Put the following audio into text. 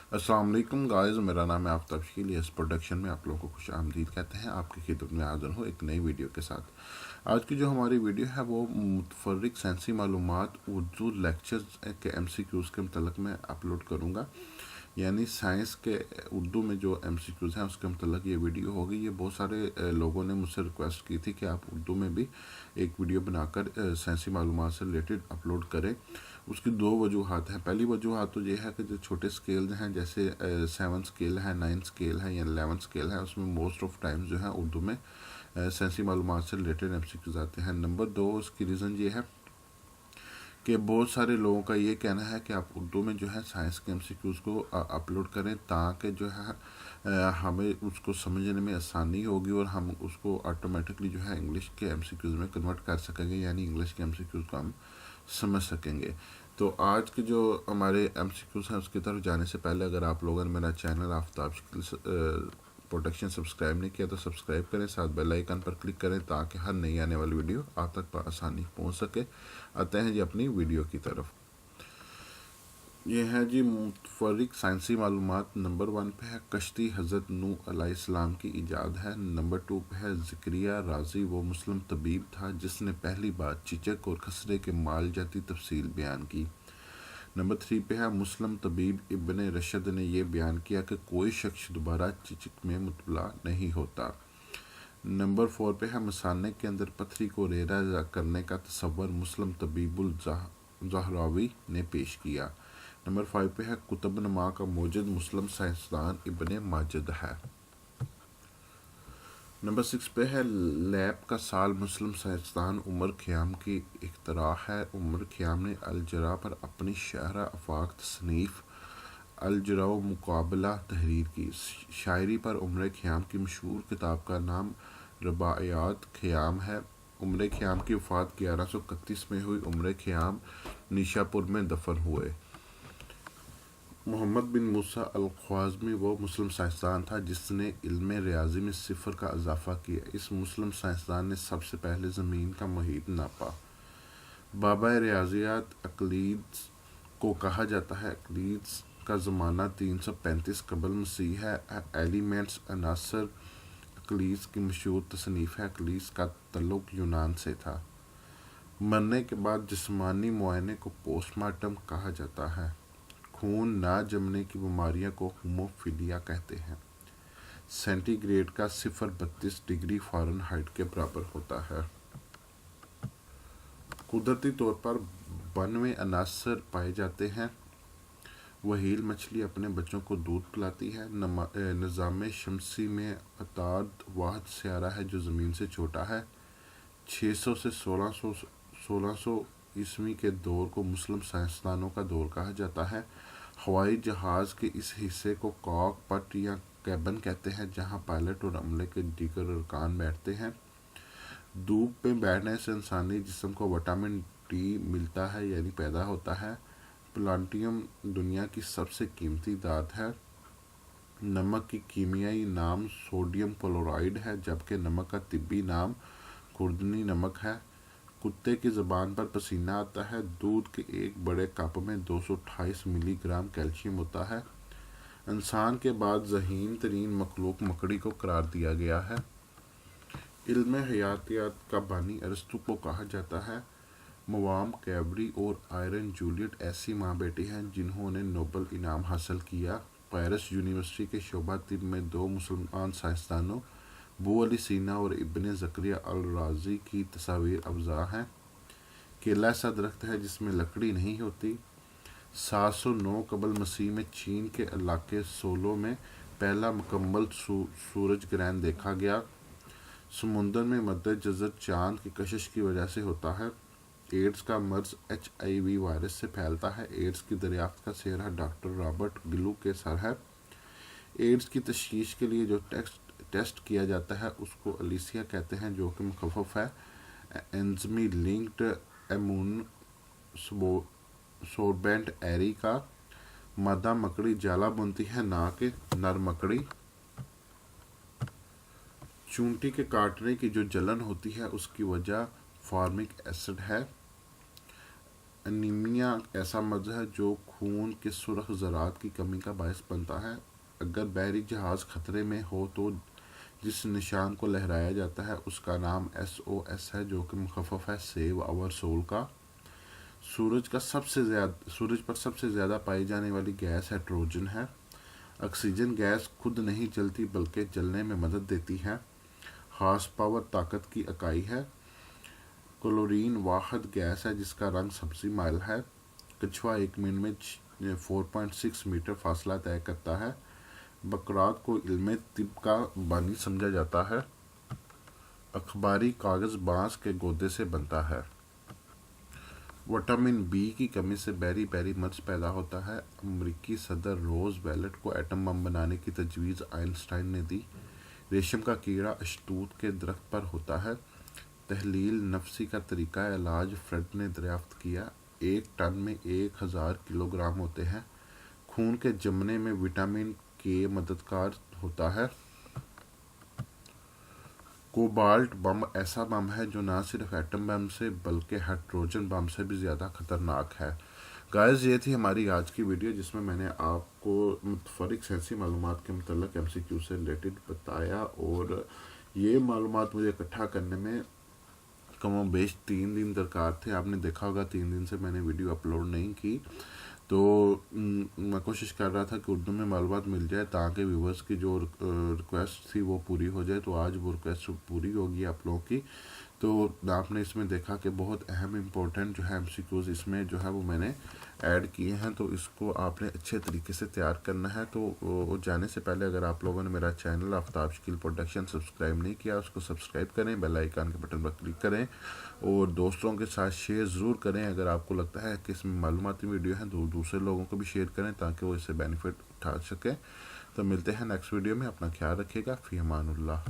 अस्सलाम वालेकुम गाइस, मेरा नाम है आफ्ताब शकील। इस प्रोडक्शन में आप लोगों को खुश आमदीद कहते हैं। आपकी खिदमत में हाज़िर हूँ एक नई वीडियो के साथ। आज की जो हमारी वीडियो है वो मुतफर्रिक साइंसी मालूमात उर्दू लेक्चर्स के MCQs के मतलब मैं अपलोड करूँगा। यानी साइंस के उर्दू में जो MCQs हैं उसके मतलब ये वीडियो होगी। ये बहुत सारे लोगों ने मुझसे रिक्वेस्ट की थी कि आप उर्दू में भी एक वीडियो बनाकर साइंसी मालूमात से रिलेटेड अपलोड करें। उसकी दो वजूहत हैं। पहली वजूहत तो ये है कि जो छोटे स्केल हैं, जैसे 7 स्केल है, 9 स्केल है या 11 स्केल है, उसमें मोस्ट ऑफ टाइम जो है उर्दू में साइंसी मालूमात से रिलेटेड MCQs आते हैं। नंबर दो, उसकी रीज़न ये है कि बहुत सारे लोगों का ये कहना है कि आप उर्दू में जो है साइंस के MCQs को अपलोड करें, ताकि जो है हमें उसको समझने में आसानी होगी और हम उसको ऑटोमेटिकली जो है इंग्लिश के MCQs में कन्वर्ट कर सकेंगे, यानी इंग्लिश के MCQs को हम समझ सकेंगे। तो आज के जो हमारे MCQs हैं उसकी तरफ जाने से पहले, अगर आप लोगों ने मेरा channel Aftab Shakeel production subscribe नहीं किया तो सब्सक्राइब करें, साथ बेल आइकन पर क्लिक करें ताकि हर नई आने वाली वीडियो आप तक आसानी पहुंच सके। आते हैं जी अपनी वीडियो की तरफ। ये है जी मुतफर्रिक साइंसी मालूमात। नंबर 1 पे है कश्ती हज़रत नूह अलैहिस्सलाम की ईजाद है। नंबर 2 पे है ज़करिया राजी वो मुस्लिम तबीब था जिसने पहली बार चिचक और खसरे के माल जाती तफसील बयान की। नंबर 3 पे है मुस्लिम तबीब इब्ने रशद ने यह बयान किया कि कोई शख्स दोबारा चिचक में मुतला नहीं होता। नंबर 4 पे है मसाने के अंदर पथरी को रेरा करने का तसव्वुर मुस्लिम तबीबुल ज़हरावी ने पेश किया। नंबर 5 पे है कुतुब नमा का मौजूद मुस्लिम साइंसदान इब्ने माजिद है। नंबर 6 पे है लैब का साल मुस्लिम साइंसदान उमर ख़याम की इख्तराह है। उमर ख़याम ने अलजरा पर अपनी शहरा आफाक तसनीफ़ अलजरा मुकाबला तहरीर की। शायरी पर उमर ख़याम की मशहूर किताब का नाम रबायात ख़याम है। उमर ख़याम की वफ़ात 1131 में हुई। उमर ख़याम निशापुर में दफन हुए। मोहम्मद बिन मूसा अल-ख्वाज़मी वो मुस्लिम साइंसदान था जिसने इल्म रियाजी में सिफर का इजाफा किया। इस मुस्लिम साइंसदान ने सबसे पहले ज़मीन का मुहीत नापा। बाबा रियाजियात अक्लीद्स को कहा जाता है। अक्लीद्स का ज़माना 335 कबल मसीह है। एलिमेंट्स अनासर अक्लीद्स की मशहूर तसनीफ़ है। अक्लीद्स का तल्लुक यूनान से था। मरने के बाद जिस्मानी मुआयने को पोस्टमार्टम कहा जाता है। खून ना जमने की बीमारियों को होमोफिलिया कहते हैं। सेंटीग्रेड का 0 डिग्री फ़ारेनहाइट के बराबर होता है। कुदरती तौर पर 92 अनासर पाए जाते हैं। वहील मछली अपने बच्चों को दूध पिलाती है। निज़ाम शमसी में अताद वाहिद सियारा है जो ज़मीन से छोटा है। 600 से 1600 ईस्वी के दौर को मुस्लिम साइंसदानों का दौर कहा जाता है। हवाई जहाज़ के इस हिस्से को कॉकपिट या कैबिन कहते हैं जहां पायलट और अमले के दीगर अरकान बैठते हैं। धूप में बैठने से इंसानी जिस्म को विटामिन डी मिलता है, यानी पैदा होता है। प्लाटिनम दुनिया की सबसे कीमती धात है। नमक की कीमियाई नाम सोडियम क्लोराइड है, जबकि नमक का तिब्बी नाम खुर्दनी नमक है। कुत्ते की ज़बान पर पसीना आता है। दूध के एक बड़े कप में 228 मिलीग्राम कैल्शियम होता है। इंसान के बाद ज़हीन तरीन मखलूक मकड़ी को करार दिया गया है। इल्म हयातियात का बानी अरस्तु को कहा जाता है। मवाम कैवरी और आयरन जूलियट ऐसी माँ बेटी हैं जिन्होंने नोबल इनाम हासिल किया। पेरिस यूनिवर्सिटी के शोबा तिब में 2 मुसलमान साइंसदानों बू अली सीना और इब्ने ज़करिया अल राज़ी की तस्वीर अफजा हैं। केला ऐसा दरख्त है जिसमें लकड़ी नहीं होती। 709 कबल मसीह में चीन के इलाके सोलो में पहला मुकम्मल सूरज ग्रहण देखा गया। समुंदर में मद्दे जज़र चांद की कशिश की वजह से होता है। एड्स का मर्ज HIV वायरस से फैलता है। एड्स की दरियाफ्त का सेहरा डॉक्टर रॉबर्ट गिलू के सर है। एड्स की तशखीस के लिए जो टेस्ट किया जाता है उसको अलीसिया कहते हैं, जो कि मुखफ़फ़ है एंज़मी लिंक्ड इम्यून सोर्बेंट एरी का। मादा मकड़ी जाला बुनती है, ना कि नर मकड़ी। चूंटी के काटने की जो जलन होती है उसकी वजह फॉर्मिक एसिड है। انیمیا ایسا مرض ہے جو خون کے سرخ ذرات کی کمی کا باعث بنتا ہے۔ اگر بحری جہاز خطرے میں ہو تو جس نشان کو لہرایا جاتا ہے اس کا نام SOS ہے، جو کہ مخفف ہے سیو آور سول کا۔ سورج پر سب سے زیادہ پائی جانے والی گیس ہائیڈروجن ہے۔ آکسیجن گیس خود نہیں جلتی بلکہ جلنے میں مدد دیتی ہے۔ ہارس پاور طاقت کی اکائی ہے۔ کلورین واحد گیس ہے جس کا رنگ سبزی مائل ہے۔ کچھوا ایک منٹ میں 4.6 میٹر فاصلہ طے کرتا ہے۔ بقراط کو علم طب کا بانی سمجھا جاتا ہے۔ اخباری کاغذ بانس کے گودے سے بنتا ہے۔ وٹامن بی کی کمی سے بیری مرض پیدا ہوتا ہے۔ امریکی صدر روز ویلٹ کو ایٹم بم بنانے کی تجویز آئنسٹائن نے دی۔ ریشم کا کیڑا اشتوت کے درخت پر ہوتا ہے۔ تحلیل نفسی کا طریقہ علاج فریڈ نے دریافت کیا۔ ایک ٹن میں 1000 کلو گرام ہوتے ہیں۔ خون کے جمنے میں وٹامن کے مددگار ہوتا ہے۔ کوبالٹ بم ایسا بم ہے جو نہ صرف ایٹم بم سے بلکہ ہائیڈروجن بم سے بھی زیادہ خطرناک ہے۔ گائز، یہ تھی ہماری آج کی ویڈیو جس میں میں نے آپ کو متفرق سائنسی معلومات کے متعلق MCQ سے ریلیٹڈ بتایا، اور یہ معلومات مجھے اکٹھا کرنے میں کم و بیش 3 دن درکار تھے۔ آپ نے دیکھا ہوگا 3 دن سے میں نے ویڈیو اپلوڈ نہیں کی، تو میں کوشش کر رہا تھا کہ اردو میں معلومات مل جائے تاکہ ویورز کی جو ریکویسٹ تھی وہ پوری ہو جائے۔ تو آج وہ ریکویسٹ پوری ہوگی آپ لوگوں کی۔ تو آپ نے اس میں دیکھا کہ بہت اہم امپورٹنٹ جو ہے MCQs اس میں جو ہے وہ میں نے ایڈ کیے ہیں، تو اس کو آپ نے اچھے طریقے سے تیار کرنا ہے۔ تو جانے سے پہلے اگر آپ لوگوں نے میرا چینل آفتاب شکیل پروڈکشن سبسکرائب نہیں کیا، اس کو سبسکرائب کریں، بیل آئیکن کے بٹن پر کلک کریں، اور دوستوں کے ساتھ شیئر ضرور کریں۔ اگر آپ کو لگتا ہے کہ اس میں معلوماتی ویڈیو ہیں تو دوسرے لوگوں کو بھی شیئر کریں تاکہ وہ اس سے بینیفٹ اٹھا سکیں۔ تو ملتے ہیں نیکسٹ ویڈیو میں، اپنا خیال رکھیے گا، فی امان اللہ۔